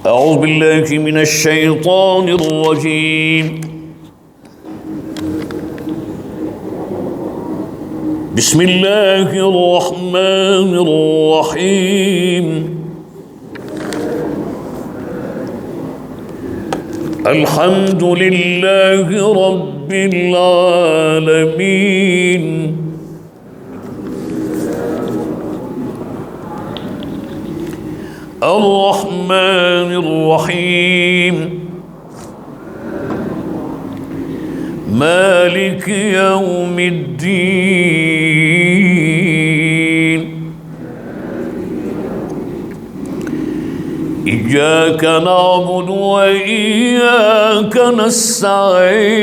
أعوذ بالله من الشيطان الرجيم. بسم الله الرحمن الرحيم. الحمد لله رب العالمين. الرحمن الرحيم. مالك يوم الدين. إياك نعبد وإياك نستعين.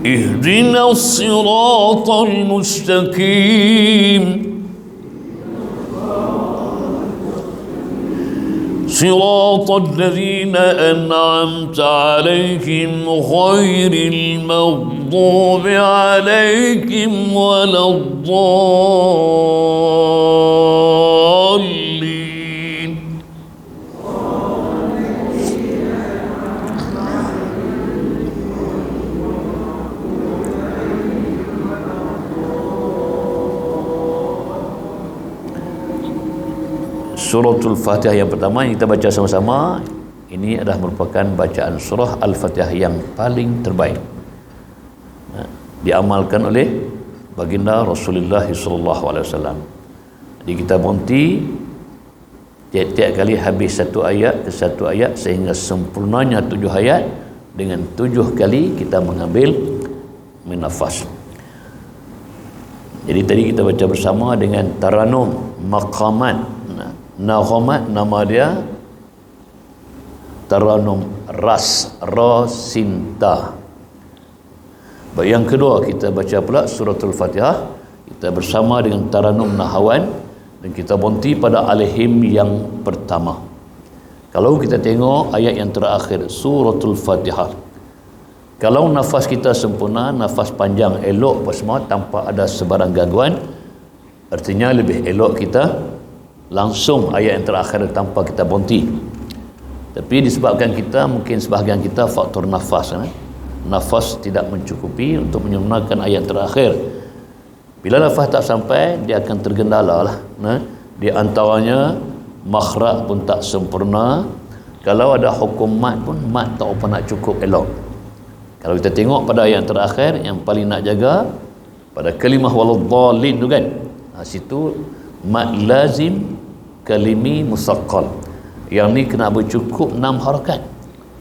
اهدنا الصراط المستقيم. صراط الذين أنعمت عليهم غير المغضوب عليهم ولا الضالين. Suratul Fatihah yang pertama yang kita baca sama-sama ini adalah merupakan bacaan surah Al-Fatihah yang paling terbaik, diamalkan oleh baginda Rasulullah SAW. Jadi kita berhenti tiap-tiap kali habis satu ayat ke satu ayat sehingga sempurnanya 7 ayat. Dengan 7 kali kita mengambil nafas. Jadi tadi kita baca bersama dengan taranum, maqamat, naghamat, nama dia taranum ras, rasinta. Yang kedua kita baca pula suratul Fatihah, kita bersama dengan taranum nahawan dan kita berhenti pada alaihim yang pertama. Kalau kita tengok ayat yang terakhir suratul Fatihah, kalau nafas kita sempurna, nafas panjang, elok apa semua tanpa ada sebarang gangguan, artinya lebih elok kita langsung ayat yang terakhir tanpa kita berhenti. Tapi disebabkan kita, mungkin sebahagian kita faktor nafas, nafas tidak mencukupi untuk menyempurnakan ayat terakhir. Bila nafas tak sampai, dia akan tergendala lah. Di antaranya makhraj pun tak sempurna. Kalau ada hukum mat pun, mat tak apa nak cukup elok. Kalau kita tengok pada ayat yang terakhir, yang paling nak jaga pada kalimah waladhdallin tu kan, situ mat lazim kalimi musaqqal. Yang ni kena bercukup 6 harakat,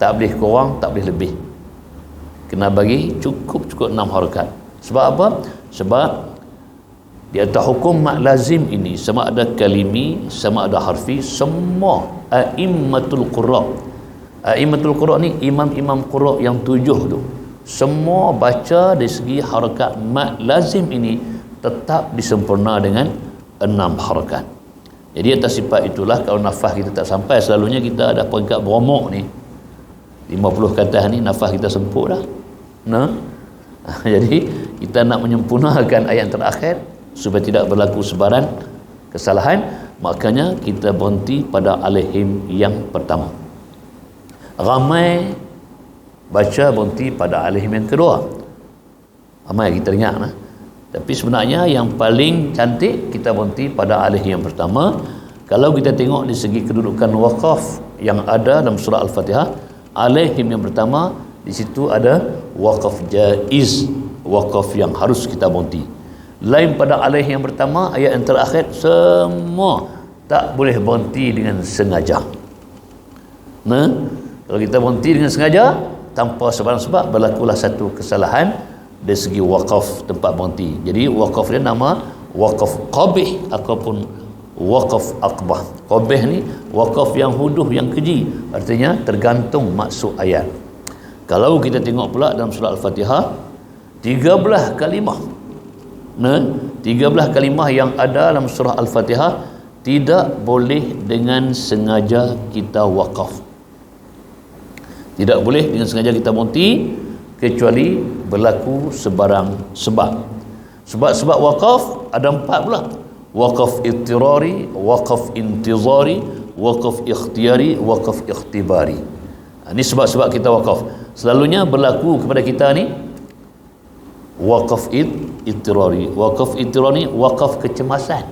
tak boleh kurang, tak boleh lebih, kena bagi cukup 6 harakat. Sebab apa? Sebab di atas hukum mat lazim ini, sama ada kalimi, sama ada harfi, semua a'immatul qurra. A'immatul qurra ni imam-imam qurra yang 7 tu, semua baca dari segi harakat mat lazim ini tetap disempurna dengan 6 harakat. Jadi atas sifat itulah kalau nafas kita tak sampai, selalunya kita ada peringkat beromok ni 50 ke atas ni, nafas kita sempur dah. Jadi kita nak menyempurnakan ayat terakhir supaya tidak berlaku sebaran kesalahan, makanya kita berhenti pada alaihim yang pertama. Ramai baca berhenti pada alaihim yang kedua, ramai kita dengar. Tapi sebenarnya yang paling cantik kita berhenti pada alaihim yang pertama. Kalau kita tengok di segi kedudukan waqaf yang ada dalam surah Al-Fatihah, alaihim yang pertama, di situ ada waqaf jaiz, waqaf yang harus kita berhenti. Lain pada alaihim yang pertama, ayat yang terakhir, semua tak boleh berhenti dengan sengaja. Kalau kita berhenti dengan sengaja tanpa sebarang sebab, berlakulah satu kesalahan dari segi waqaf tempat berhenti. Jadi waqaf dia nama waqaf qabih ataupun waqaf aqbah. Qabih ni waqaf yang huduh, yang keji, artinya tergantung maksud ayat. Kalau kita tengok pula dalam surah Al-Fatihah, 13 kalimah 13 kalimah yang ada dalam surah Al-Fatihah tidak boleh dengan sengaja kita waqaf, tidak boleh dengan sengaja kita berhenti, kecuali berlaku sebarang sebab. Sebab-sebab wakaf ada 4 pula. Wakaf ittirari, wakaf intizari, wakaf ikhtiyari, wakaf ikhtibari. Ini sebab-sebab kita wakaf. Selalunya berlaku kepada kita ni wakaf ittirari. Wakaf ittirari, wakaf kecemasan.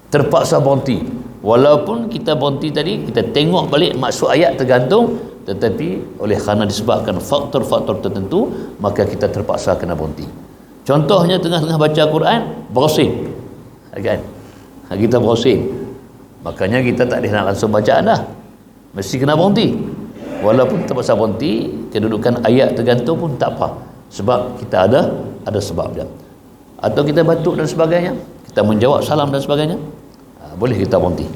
Terpaksa berhenti. Walaupun kita berhenti tadi, kita tengok balik maksud ayat tergantung, tetapi oleh kerana disebabkan faktor-faktor tertentu, maka kita terpaksa kena berhenti. Contohnya tengah-tengah baca Quran, berosing. Kan? Kita berosing. Makanya kita tak boleh nak langsung bacaan dah. Mesti kena berhenti. Walaupun terpaksa berhenti, kedudukan ayat tergantung pun tak apa. Sebab kita ada sebab dia. Atau kita batuk dan sebagainya, kita menjawab salam dan sebagainya, boleh kita berhenti.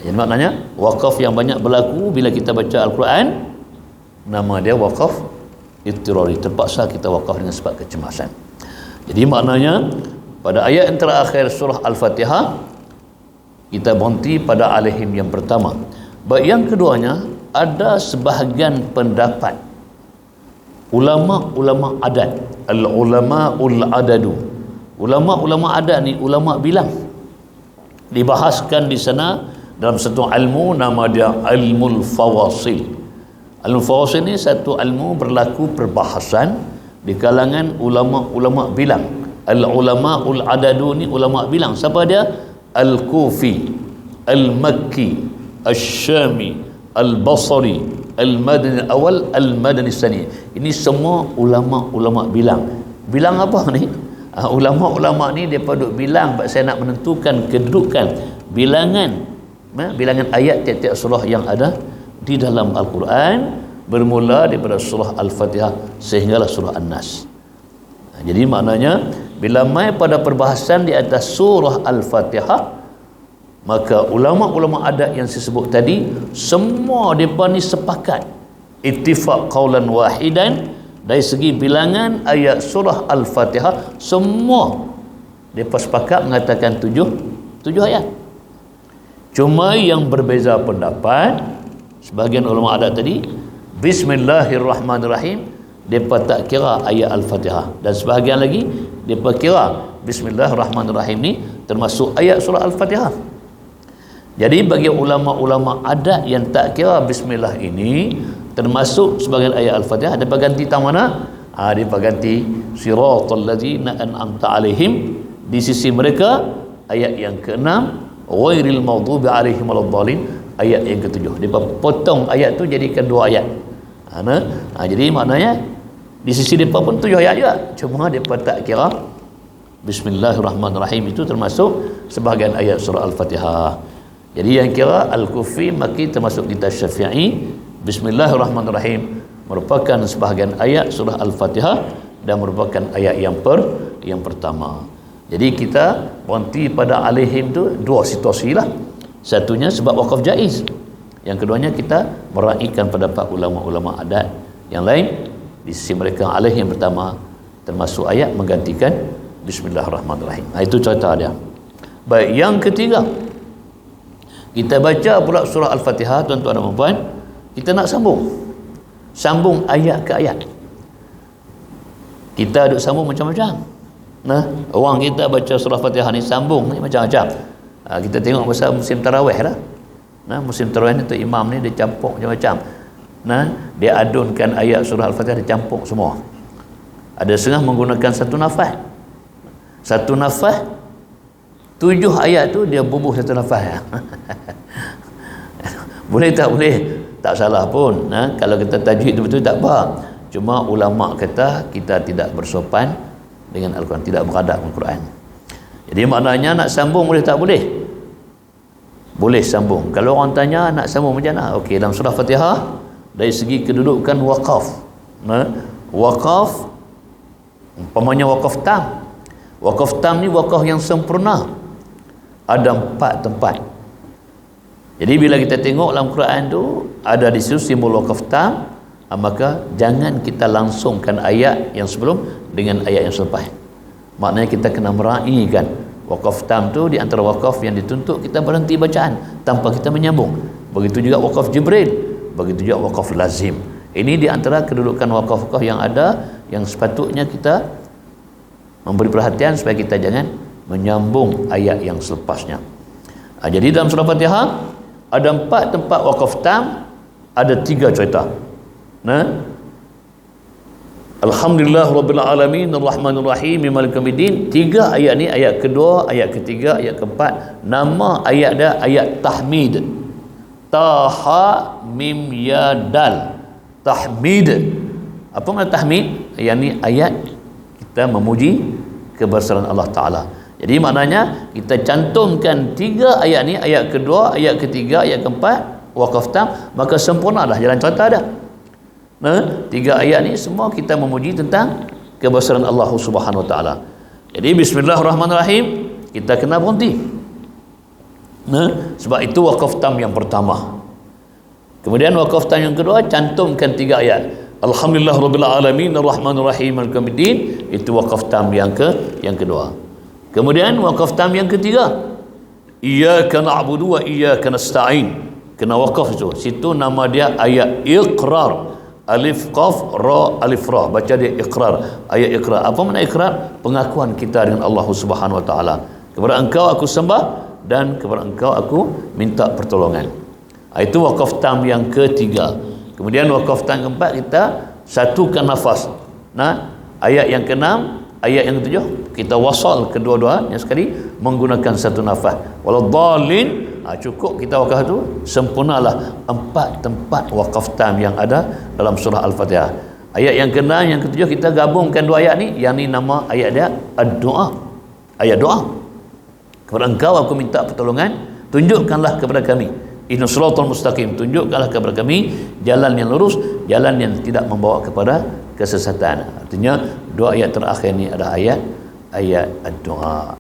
Yang maknanya wakaf yang banyak berlaku bila kita baca Al-Quran, nama dia wakaf ittirari, terpaksa kita wakaf dengan sebab kecemasan. Jadi maknanya pada ayat yang terakhir surah Al-Fatihah, kita berhenti pada alaihim yang pertama. Baik, yang keduanya ada sebahagian pendapat ulama-ulama adat, al-ulama'ul adadu. Ulama-ulama adat ni ulama bilang. Dibahaskan di sana dalam satu ilmu, nama dia ilmul fawasil. Ilmu fawasil ni satu ilmu berlaku perbahasan di kalangan ulama-ulama bilang. Al-ulama'ul adadu ni ulama bilang. Siapa dia? Al-Kufi, Al-Makki, Al-Syami, Al-Basri, Al-Madani awal, Al-Madani sani. Ini semua ulama-ulama bilang. Bilang apa ni? Ulama-ulama ni dia duk bilang, saya nak menentukan kedudukan bilangan ayat tiap-tiap surah yang ada di dalam Al-Quran, bermula daripada surah Al-Fatihah sehinggalah surah An-Nas. Jadi maknanya bila mai pada perbahasan di atas surah Al-Fatihah, maka ulama-ulama adat yang saya sebut tadi, semua mereka ni sepakat, ittifaq qaulan wahidan, dari segi bilangan ayat surah Al-Fatihah, semua mereka sepakat mengatakan tujuh ayat. Cuma yang berbeza pendapat, sebahagian ulama adat tadi, Bismillahirrahmanirrahim, mereka tak kira ayat Al-Fatihah. Dan sebahagian lagi, mereka kira Bismillahirrahmanirrahim ni termasuk ayat surah Al-Fatihah. Jadi bagi ulama-ulama adat yang tak kira Bismillah ini termasuk sebagian ayat Al-Fatihah, mereka ganti tang mana? Mereka ganti siratal ladzina an'amta alaihim. Di sisi mereka ayat yang ke-6, ghairil maghdubi alaihim waladdallin, ayat yang ke-7. Mereka potong ayat tu jadikan 2 ayat. Jadi maknanya di sisi mereka pun 7 ayat juga, cuma mereka tak kira Bismillahirrahmanirrahim itu termasuk sebahagian ayat surah Al-Fatihah. Jadi yang kira Al-Kufi, Makki termasuk kita Syafi'i, Bismillahirrahmanirrahim merupakan sebahagian ayat surah Al-Fatihah dan merupakan ayat yang pertama. Jadi kita berhenti pada alaihim tu 2 situasi lah. Satunya sebab wakaf jaiz. Yang keduanya kita meraihkan pendapat ulama-ulama adat yang lain. Di sisi mereka alaihim pertama termasuk ayat menggantikan Bismillahirrahmanirrahim. Itu cerita dia. Baik, yang ketiga, kita baca pula surah Al-Fatihah, tuan-tuan dan puan, kita nak sambung ayat ke ayat. Kita duk sambung macam-macam. Orang kita baca surah Fatihah ni sambung ni macam-macam. Kita tengok pasal musim tarawih lah. Musim tarawih ni tu imam ni dia campur macam-macam. Dia adunkan ayat surah Al-Fatihah, dia campur semua. Ada setengah menggunakan satu nafas. Satu nafas 7 ayat tu dia bubuh satu nafas. Boleh tak? Boleh. Tak salah pun. Kalau kita tajwid betul tak apa. Cuma ulama kata kita tidak bersopan dengan Al-Quran, tidak beradab dengan Al-Quran. Jadi maknanya nak sambung boleh tak boleh? Boleh sambung. Kalau orang tanya nak sambung macam mana? Okey, dalam surah Fatihah dari segi kedudukan wakaf. Wakaf umpamanya wakaf tam. Wakaf tam ni wakaf yang sempurna. Ada 4 tempat. Jadi bila kita tengok dalam Quran tu ada di situ simbol wakaf tam, maka jangan kita langsungkan ayat yang sebelum dengan ayat yang selepas. Maknanya kita kena meraihkan wakaf tam tu di antara wakaf yang dituntut kita berhenti bacaan tanpa kita menyambung. Begitu juga wakaf Jibril, begitu juga wakaf lazim. Ini di antara kedudukan wakaf-wakaf yang ada yang sepatutnya kita memberi perhatian supaya kita jangan menyambung ayat yang selepasnya. Jadi dalam surah Fatihah ada 4 tempat wakaf tam, ada 3 cerita. Alhamdulillah Rabbil Alamin Ar-Rahmanir Rahim Maliki Yaumiddin. 3 ayat ni, ayat kedua, ayat ketiga, ayat keempat, nama ayat dia ayat tahmid. Taha mim ya dal. Tahmid. Apa makna tahmid? Yang ni ayat kita memuji kebesaran Allah Ta'ala. Jadi maknanya kita cantumkan 3 ayat ni, ayat kedua, ayat ketiga, ayat keempat, wakaf tam, maka sempurna dah jalan cerita dah. 3 ayat ni semua kita memuji tentang kebesaran Allah Subhanahu Wa Ta'ala. Jadi bismillahirrahmanirrahim, kita kena berhenti. Sebab itu wakaf tam yang pertama. Kemudian wakaf tam yang kedua, cantumkan 3 ayat. Alhamdulillah Rabbil Alamin Ar-Rahmanir Rahim Maliki Yaumiddin. Itu wakaf tam yang kedua. Kemudian wakaf tam yang ketiga, Iyyaka na'budu wa iyyaka nasta'in. Kena wakaf itu. Situ nama dia ayat iqrar. Alif qaf ra alif ra. Baca dia iqrar. Ayat iqrar. Apa makna iqrar? Pengakuan kita dengan Allah Subhanahu Wa Ta'ala. Kepada engkau aku sembah dan kepada engkau aku minta pertolongan. Itu wakaf tam yang ketiga. Kemudian wakaf tam keempat, kita satukan nafas. Ayat yang keenam, ayat yang ketujuh, kita wasal kedua-duanya sekali menggunakan satu nafas. Waladhdallin, cukup kita wakaf tu, sempurnalah 4 tempat wakaf tam yang ada dalam surah Al-Fatihah. Ayat yang keenam, yang ketujuh, kita gabungkan 2 ayat ni. Yang ni nama ayat dia ad-doa. Ayat doa. Kepada engkau aku minta pertolongan, tunjukkanlah kepada kami Ihdinas siratal mustaqim, tunjukkanlah kepada kami jalan yang lurus, jalan yang tidak membawa kepada kesesatan. Artinya 2 ayat terakhir ni ada ayat ad-doa.